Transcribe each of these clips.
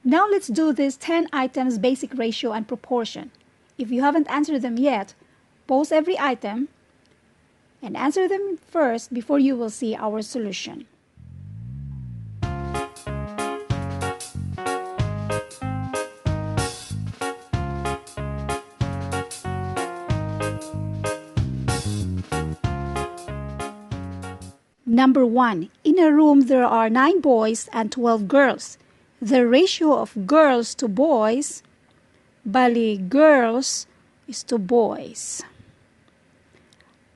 Now let's do this 10 items basic ratio and proportion. If you haven't answered them yet, pause every item and answer them first before you will see our solution. Number 1. In a room there are 9 boys and 12 girls. The ratio of girls to boys, bali girls is to boys.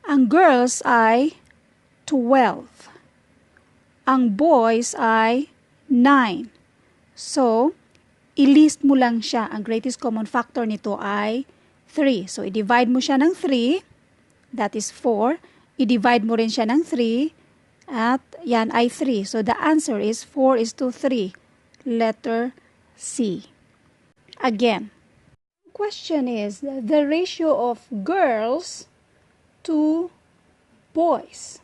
Ang girls ay 12. Ang boys ay 9. So, i-list mo lang siya. Ang greatest common factor nito ay 3. So, i-divide mo siya ng 3. That is 4. I-divide mo rin siya ng 3. At yan ay 3. So, the answer is 4 is to 3. Letter C. Again, the question is the ratio of girls to boys.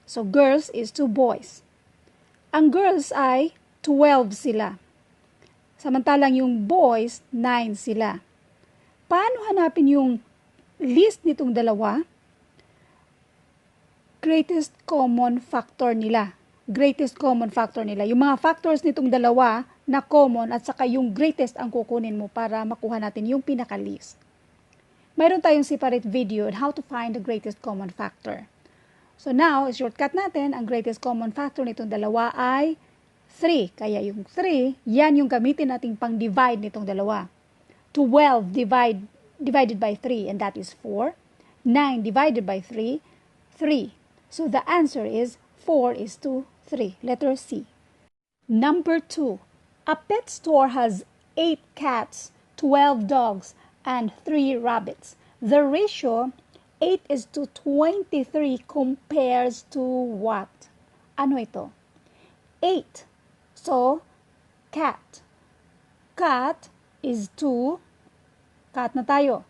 So, girls is to boys. Ang girls ay 12 sila. Samantalang yung boys, 9 sila. Paano hanapin yung list nitong dalawa? Greatest common factor nila. Greatest common factor nila. Yung mga factors nitong dalawa na common at saka yung greatest ang kukunin mo para makuha natin yung pinaka-list. Mayroon tayong separate video on how to find the greatest common factor. So now, shortcut natin, ang greatest common factor nitong dalawa ay 3. Kaya yung 3, yan yung gamitin nating pang-divide nitong dalawa. 12 divided by 3, and that is 4. 9 divided by 3, 3. So the answer is 4 is to 3. Letter C. Number 2. A pet store has 8 cats, 12 dogs, and 3 rabbits. The ratio 8 is to 23 compares to what? Ano ito? 8. So, cat. Cat is to, cat na tayo.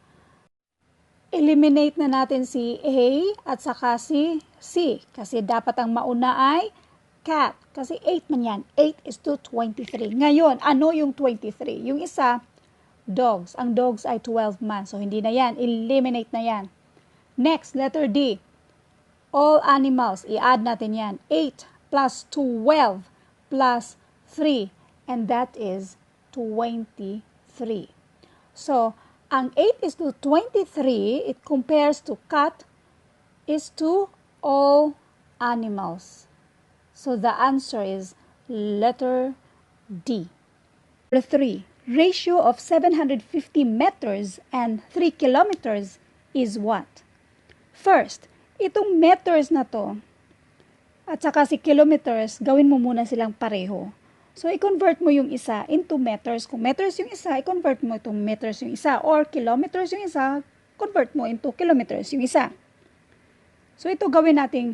Eliminate na natin si A at saka si C. Kasi dapat ang mauna ay cat. Kasi 8 man yan. 8 is to 23. Ngayon, ano yung 23? Yung isa, dogs. Ang dogs ay 12 man. So, hindi na yan. Eliminate na yan. Next, letter D. All animals. I-add natin yan. 8 plus 12 plus 3. And that is 23. So, ang 8 is to 23. It compares to cat is to all animals. So, the answer is letter D. Number 3. Ratio of 750 meters and 3 kilometers is what? First, itong meters na to, at saka si kilometers, gawin mo muna silang pareho. So, i-convert mo yung isa into meters. Kung meters yung isa, i-convert mo itong meters yung isa. Or kilometers yung isa, convert mo into kilometers yung isa. So, ito gawin nating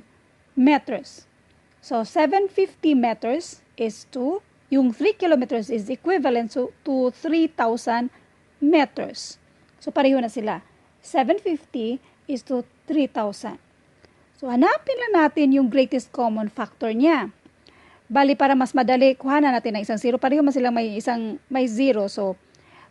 meters. So, 750 meters is to, yung 3 kilometers is equivalent to 3,000 meters. So, pareho na sila. 750 is to 3,000. So, hanapin lang natin yung greatest common factor niya. Bali, para mas madali, kuhanan natin ng isang 0. Pareho man silang may 0. So,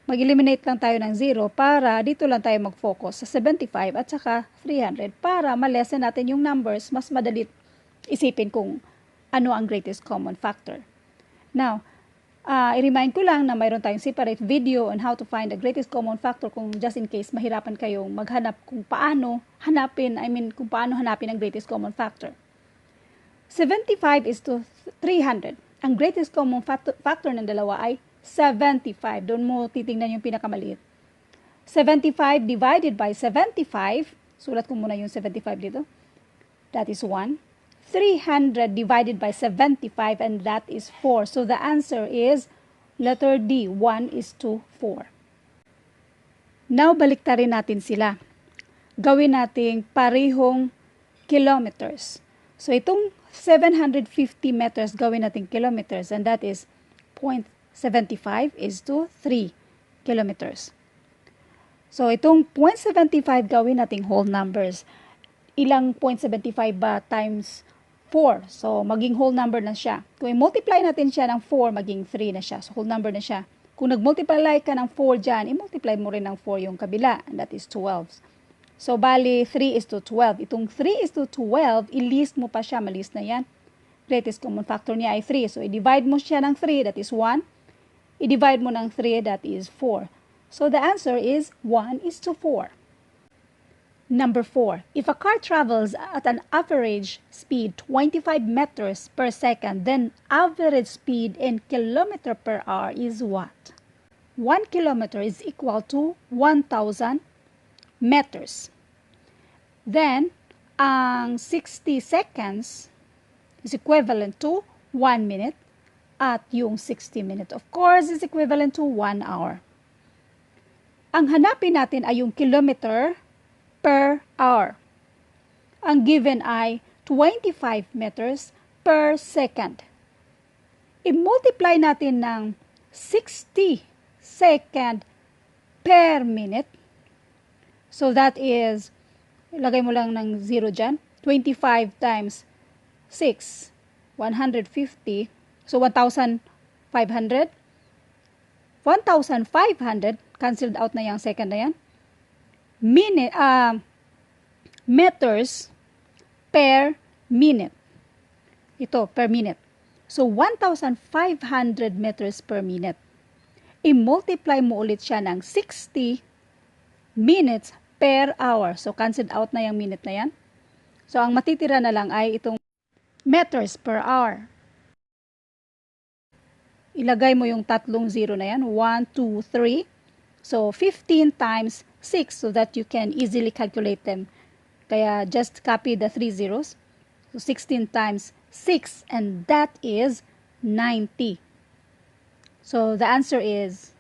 mag-eliminate lang tayo ng 0 para dito lang tayo mag-focus sa 75 at saka 300 para ma-lessen natin yung numbers, mas madali isipin kung ano ang greatest common factor. Now, i-remind ko lang na mayroon tayong separate video on how to find the greatest common factor kung just in case mahirapan kayong maghanap kung paano hanapin ang greatest common factor. 75 is to 300. Ang greatest common factor ng dalawa ay 75. Doon mo titingnan yung pinakamaliit. 75 divided by 75. Sulat ko muna yung 75 dito. That is 1. 300 divided by 75 and that is 4. So the answer is letter D. 1 is to 4. Now, baliktarin natin sila. Gawin nating parehong kilometers. So itong 750 meters gawin nating kilometers and that is 0.75 is to 3 kilometers. So itong 0.75 gawin nating whole numbers. Ilang 0.75 ba times 4. So, maging whole number na siya. Kung i-multiply natin siya ng 4, maging 3 na siya. So, whole number na siya. Kung nag-multiply ka ng 4 dyan, i-multiply mo rin ng 4 yung kabila. And that is 12. So, bali, 3 is to 12. Itong 3 is to 12, i-list mo pa siya. Malist na yan. Greatest common factor niya ay 3. So, i-divide mo siya ng 3, that is 1. I-divide mo ng 3, that is 4. So, the answer is 1 is to 4. Number 4. If a car travels at an average speed 25 meters per second, then average speed in kilometer per hour is what? 1 kilometer is equal to 1,000 meters. Then, ang 60 seconds is equivalent to 1 minute at yung 60 minutes, of course, is equivalent to 1 hour. Ang hanapin natin ay yung kilometer per hour. Ang given ay 25 meters per second. I-multiply natin ng 60 second per minute. So that is, ilagay mo lang ng 0 dyan, 25 times 6, 150. So 1,500. 1,500, cancelled out na yung second na yan. Meters per minute. Ito, per minute. So, 1,500 meters per minute. I-multiply mo ulit siya ng 60 minutes per hour. So, cancelled out na yung minute na yan. So, ang matitira na lang ay itong meters per hour. Ilagay mo yung tatlong zero na yan. 1, 2, 3. So, 15 times 6 so that you can easily calculate them. Kaya, just copy the 3 zeros. So, 16 times 6 and that is 90. So, the answer is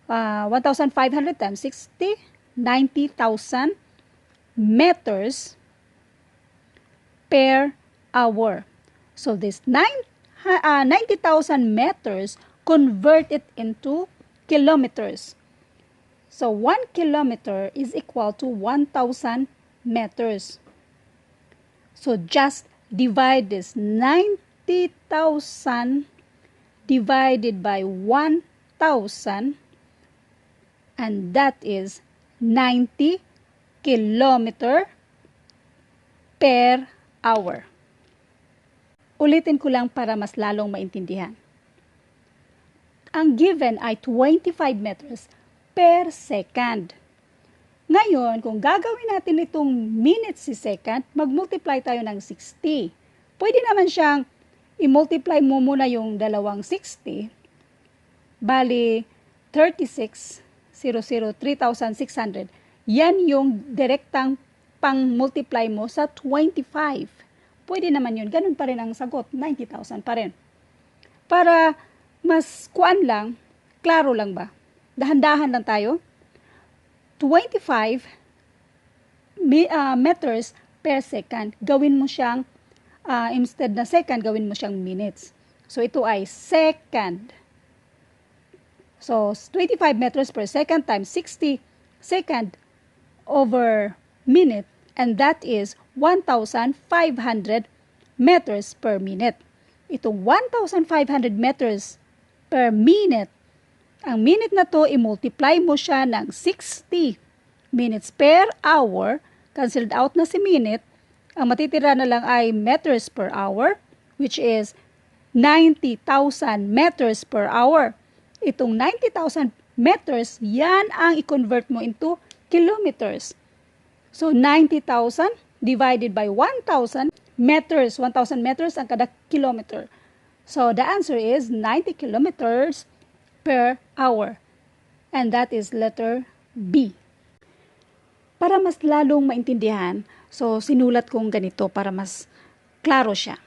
1,500 times 60, 90,000 meters per hour. So, this 90,000 meters, convert it into kilometers. So, 1 kilometer is equal to 1,000 meters. So, just divide this 90,000 divided by 1,000 and that is 90 kilometer per hour. Ulitin ko lang para mas lalong maintindihan. Ang given ay 25 meters per second. Ngayon, kung gagawin natin itong minutes si second, mag-multiply tayo ng 60. Pwede naman siyang i-multiply mo muna yung dalawang 60. Bali, 3,600. Yan yung direktang pang-multiply mo sa 25. Pwede naman yun. Ganun pa rin ang sagot. 90,000 pa rin. Para mas kuan lang, klaro lang ba? Dahan-dahan lang tayo. 25 meters per second. Gawin mo siyang, instead na second, gawin mo siyang minutes. So, ito ay second. So, 25 meters per second times 60 second over minute. And that is 1,500 meters per minute. Itong 1,500 meters per minute, ang minute na to, i-multiply mo siya ng 60 minutes per hour, cancelled out na si minute, ang matitira na lang ay meters per hour, which is 90,000 meters per hour. Itong 90,000 meters, yan ang i-convert mo into kilometers. So, 90,000 divided by 1,000 meters. 1,000 meters ang kada kilometer. So, the answer is 90 kilometers per hour. And that is letter B. Para mas lalong maintindihan, so sinulat kong ganito para mas klaro siya.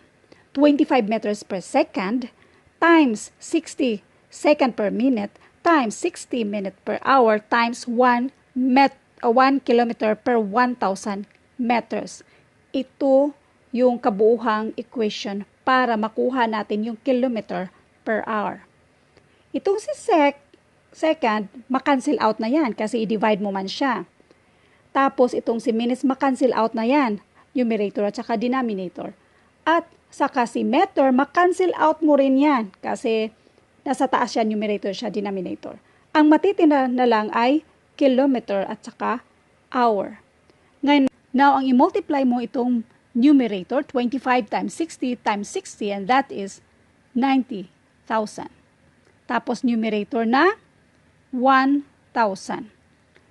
25 meters per second times 60 second per minute times 60 minute per hour times 1 kilometer per 1,000 meters. Ito yung kabuuhang equation para makuha natin yung kilometer per hour. Itong si second, makancel out na yan kasi i-divide mo man siya. Tapos itong si minutes, makancel out na yan, numerator at saka denominator. At saka si meter, makancel out mo rin yan kasi nasa taas siya, numerator siya, denominator. Ang matitira na lang ay kilometer at saka hour. Ngayon, now ang i-multiply mo itong numerator, 25 times 60 times 60, and that is 90,000. Tapos numerator na 1,000.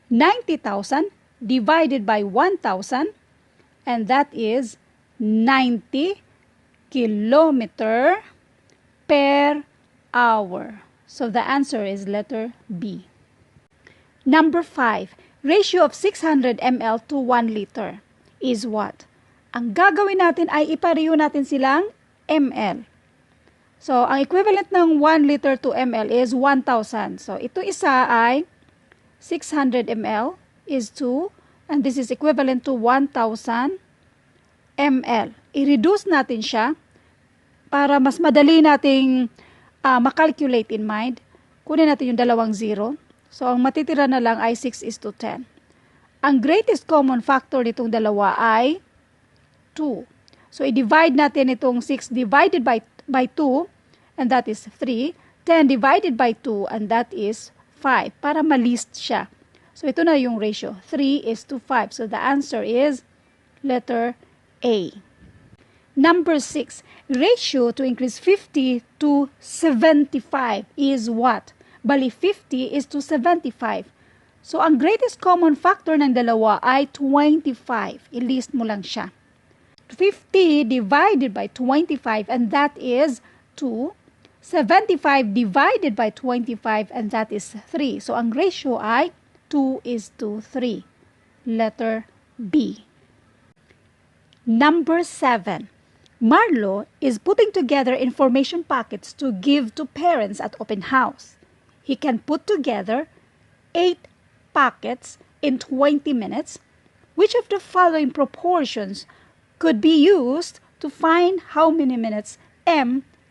90,000 divided by 1,000, and that is 90 kilometer per hour. So the answer is letter B. Number 5, ratio of 600 ml to 1 liter is what? Ang gagawin natin ay ipareho natin silang ml. So, ang equivalent ng 1 liter to ml is 1,000. So, ito isa ay 600 ml is 2, and this is equivalent to 1,000 ml. I-reduce natin siya para mas madali nating makalculate in mind. Kunin natin yung dalawang zero. So, ang matitira na lang ay 6:10. Ang greatest common factor nitong dalawa ay 2. So, i-divide natin itong 6 divided by 2, and that is 3. 10 divided by 2, and that is 5, para ma-list siya. So, ito na yung ratio. 3:5. So, the answer is letter A. Number 6, ratio to increase 50 to 75 is what? Bali, 50 is to 75. So, ang greatest common factor ng dalawa ay 25. I-list mo lang siya. 50 divided by 25, and that is 2. 75 divided by 25, and that is 3. So, ang ratio ay 2:3. Letter B. Number 7. Marlo is putting together information packets to give to parents at open house. He can put together 8 packets in 20 minutes. Which of the following proportions could be used to find how many minutes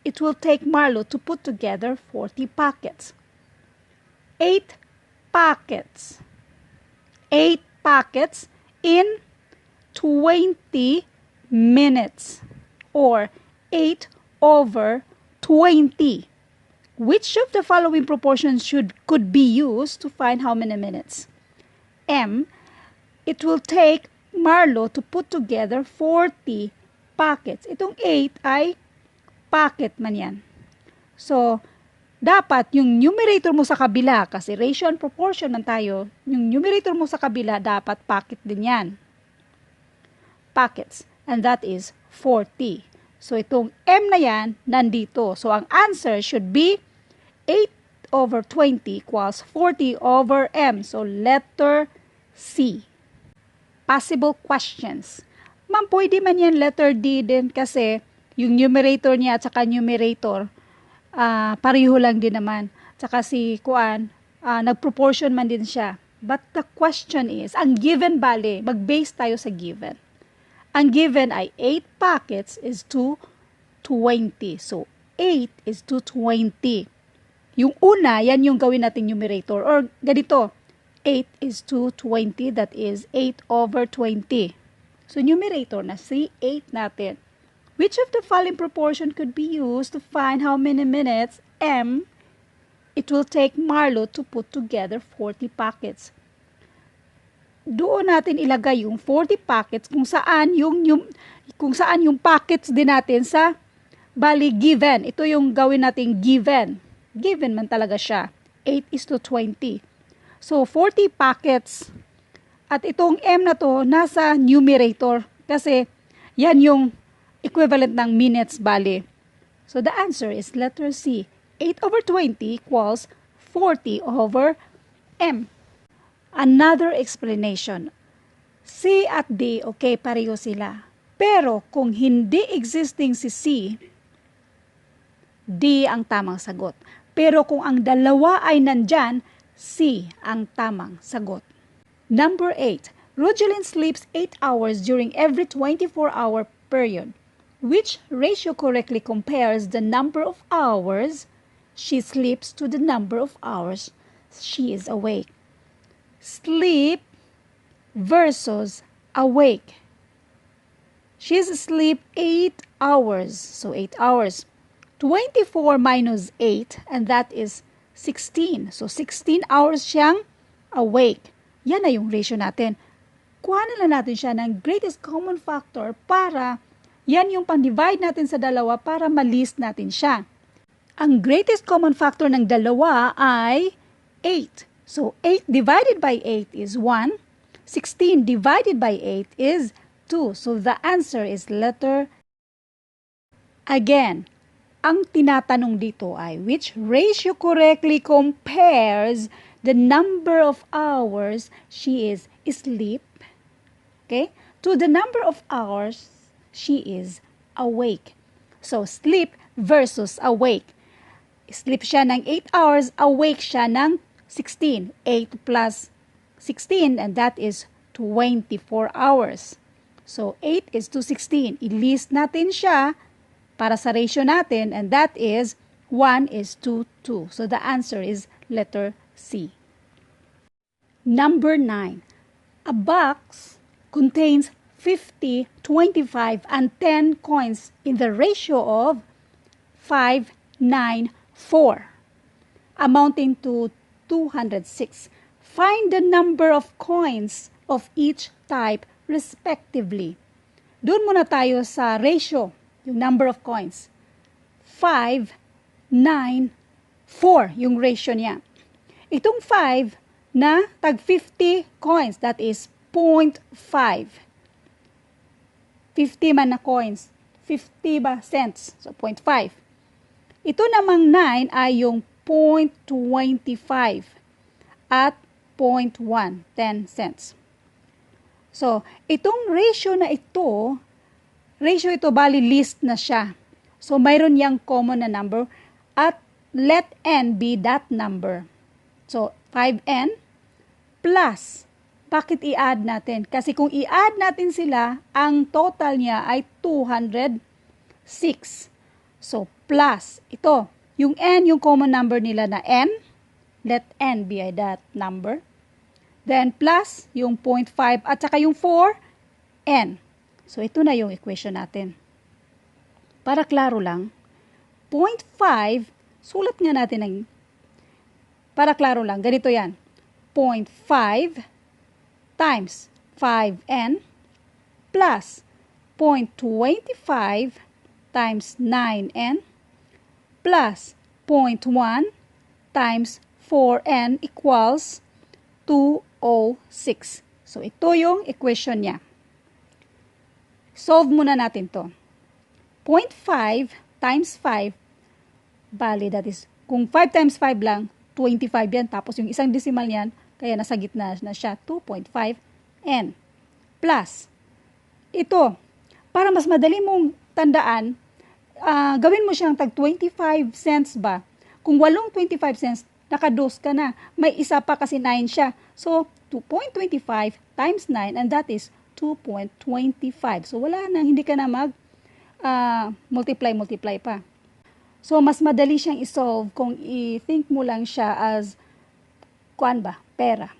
it will take Marlo to put together 40 packets? 8 packets. 8 packets in 20 minutes, or 8 over 20. Which of the following proportions could be used to find how many minutes? It will take Marlo to put together 40 packets. Itong 8 ay packet man yan. So, dapat yung numerator mo sa kabila, kasi ratio and proportion man tayo, yung numerator mo sa kabila, dapat packet din yan. Packets. And that is 40. So, itong M na yan, nandito. So, ang answer should be 8 over 20 equals 40 over M. So, letter C. Possible questions. Ma'am, pwede man yan letter D din kasi yung numerator niya at saka numerator, pareho lang din naman. Tsaka si Kuan, nag-proportion man din siya. But the question is, ang given bale, mag-base tayo sa given. Ang given ay 8 packets is 220. So, 8 is 220. Yung una, yan yung gawin natin numerator. Or ganito, 8 is 220. That is 8 over 20. So, numerator na si 8 natin. Which of the following proportion could be used to find how many minutes it will take Marlo to put together 40 packets? Doon natin ilagay yung 40 packets kung saan yung packets din natin sa bali given. Ito yung gawin nating given. Given man talaga siya. 8:20. So 40 packets. At itong M na to nasa numerator kasi yan yung equivalent ng minutes bali. So the answer is letter C. 8 over 20 equals 40 over M. Another explanation. C at D, okay, pareho sila. Pero kung hindi existing si C, D ang tamang sagot. Pero kung ang dalawa ay nandyan, C ang tamang sagot. Number 8. Rogelyn sleeps 8 hours during every 24-hour period. Which ratio correctly compares the number of hours she sleeps to the number of hours she is awake? Sleep versus awake. She's asleep 8 hours. So 8 hours. 24 minus 8, and that is 16. So 16 hours siyang awake. Yan na yung ratio natin. Kuha na lang natin siya ng greatest common factor para yan yung pang-divide natin sa dalawa para ma-list natin siya. Ang greatest common factor ng dalawa ay 8. So 8 divided by 8 is 1. 16 divided by 8 is 2. So the answer is letter. Again, ang tinatanong dito ay which ratio correctly compares the number of hours she is asleep, okay, to the number of hours she is awake. So, sleep versus awake. Sleep siya ng 8 hours, awake siya ng 16. 8 plus 16, and that is 24 hours. So, 8 is to 16. I-list natin siya para sa ratio natin, and that is 1 is to 2. So, the answer is letter C. Number 9. A box contains 50, 25, and 10 coins in the ratio of 5, 9, 4, amounting to 206. Find the number of coins of each type respectively. Doon muna tayo sa ratio, yung number of coins. 5, 9, 4 yung ratio niya. Itong 5 na tag 50 coins, that is 0.5. 50 man na coins, 50 ba cents? So 0.5. Ito namang 9 ay yung 0.25 at 0.1, 10 cents. So, itong ratio na ito, bali list na siya. So, mayroon yang common na number at let n be that number. So, 5n plus, bakit i-add natin? Kasi kung i-add natin sila, ang total niya ay 206. So, plus, ito, yung n, yung common number nila na n, let n be that number. Then, plus, yung 0.5 at saka yung 4, n. So, ito na yung equation natin. Para klaro lang, 0.5, sulat nga natin ng, para klaro lang, ganito yan. 0.5 times 5n plus 0.25 times 9n plus 0.1 times 4n equals 206. So, ito yung equation niya. Solve muna natin to. 0.5 times 5, bali, that is, kung 5 times 5 lang, 25 yan. Tapos yung isang decimal niyan, kaya nasa gitna na siya, 2.5n. Plus, ito, para mas madali mong tandaan, gawin mo siyang tag 25 cents ba? Kung walong 25 cents, nakados ka na. May isa pa kasi 9 siya. So, 2.25 times 9, and that is 2.25. So, wala na, hindi ka na multiply pa. So, mas madali siyang isolve kung i-think mo lang siya as, pera.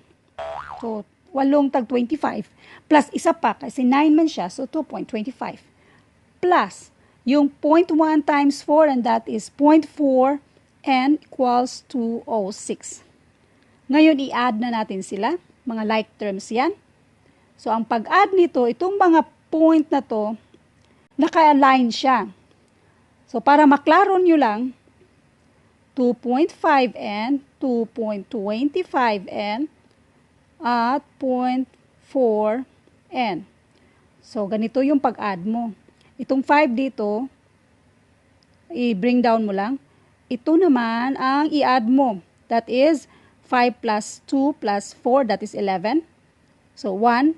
So, walong tag 25, plus isa pa, kasi 9 man siya, so 2.25. Plus, yung 0.1 times 4, and that is 0.4, n equals 206. Ngayon, i-add na natin sila. Mga like terms yan. So, ang pag-add nito, itong mga point na to, naka-align siya. So, para maklaro nyo lang, 2.5n, 2.25n, at 0.4n. So, ganito yung pag-add mo. Itong 5 dito, i-bring down mo lang. Ito naman ang i-add mo. That is 5 plus 2 plus 4, that is 11. So, 1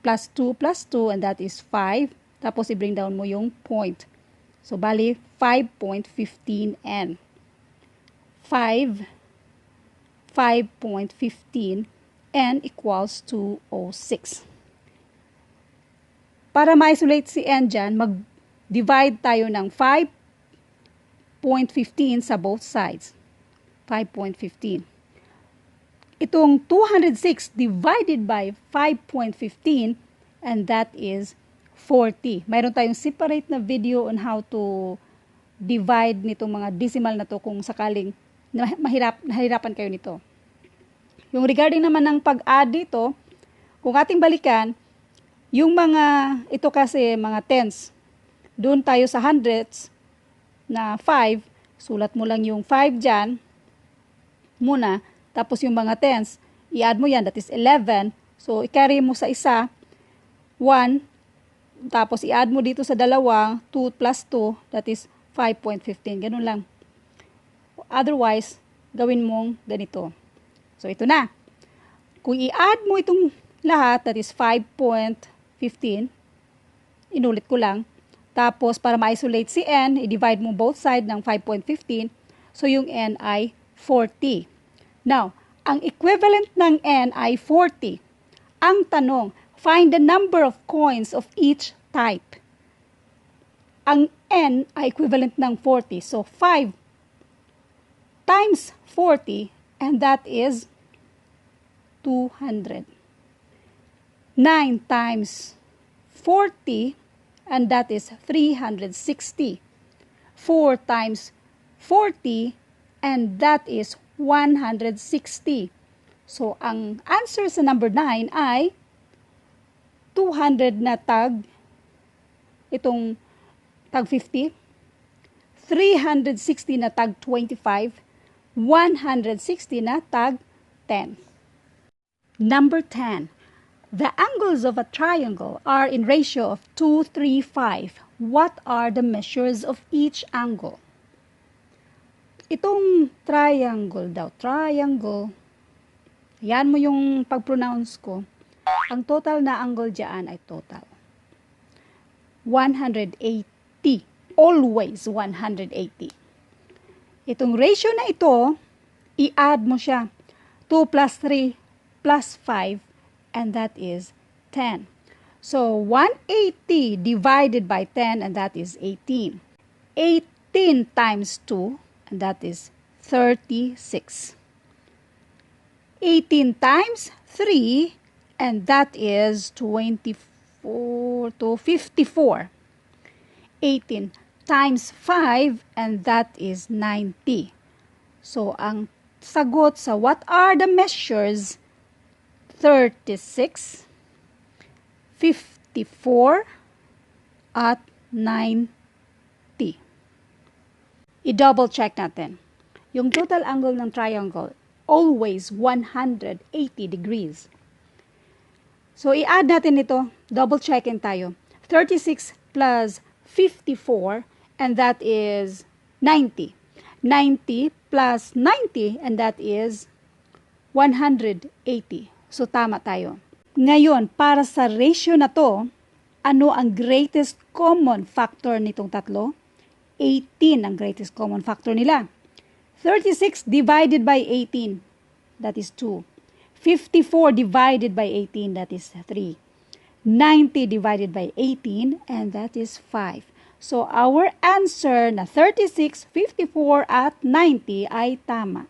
plus 2 plus 2, and that is 5. Tapos, i-bring down mo yung point. So, bali, 5.15n. 5.15 n equals 206. Para ma-isolate si n dyan, mag-divide tayo ng 5.15 sa both sides. 5.15. Itong 206 divided by 5.15, and that is 40. Mayroon tayong separate na video on how to divide nitong mga decimal na to kung sakaling nahirapan kayo nito. Yung regarding naman ng pag-add dito, kung ating balikan, yung ito kasi mga tens. Doon tayo sa hundreds na 5, sulat mo lang yung 5 dyan muna, tapos yung mga tens, i-add mo yan, that is 11. So, i-carry mo sa isa, 1, tapos i-add mo dito sa dalawa, 2 plus 2, that is 5.15. Ganun lang. Otherwise, gawin mong ganito. So, ito na. Kung i-add mo itong lahat, that is 5.15, inulit ko lang. Tapos, para ma-isolate si n, i-divide mo both side ng 5.15. So, yung n ay 40. Now, ang equivalent ng n ay 40. Ang tanong, find the number of coins of each type. Ang n ay equivalent ng 40. So, 5 times 40, and that is 200. 9 times 40, and that is 360. 4 times 40, and that is 160. So, ang answer sa number 9 ay 200 na tag, itong tag 50, 360 na tag 25, 160 na tag 10. Number 10. The angles of a triangle are in ratio of 2, 3, 5. What are the measures of each angle? Itong triangle daw, triangle. Yan mo yung pag-pronounce ko. Ang total na angle dyan ay total 180. Always 180. Itong ratio na ito, i-add mo siya. 2 plus 3 plus 5, and that is 10. So, 180 divided by 10, and that is 18. 18 times 2, and that is 36. 18 times 3, and that is 24 to 54. 18 times 5, and that is 90. So, ang sagot sa what are the measures? 36, 54, at 90. I-double check natin. Yung total angle ng triangle, always 180 degrees. So, i-add natin ito. Double checkin tayo. 36 plus 54, and that is 90. 90 plus 90, and that is 180. So, tama tayo. Ngayon, para sa ratio na to, ano ang greatest common factor nitong tatlo? 18 ang greatest common factor nila. 36 divided by 18, that is 2. 54 divided by 18, that is 3. 90 divided by 18, and that is 5. So, our answer na 36, 54, at 90 ay tama.